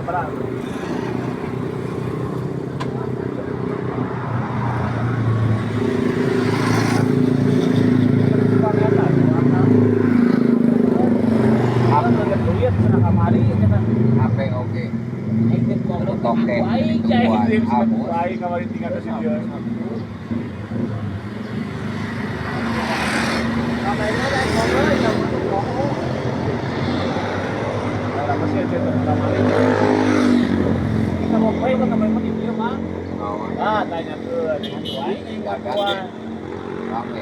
seberang. HP oke. Toke. Baik kawarin tinggal di sini. Kita mau main kan teman-teman di dia mah. Ah, tanya ke dengan tuan, dengan tuan. Rame.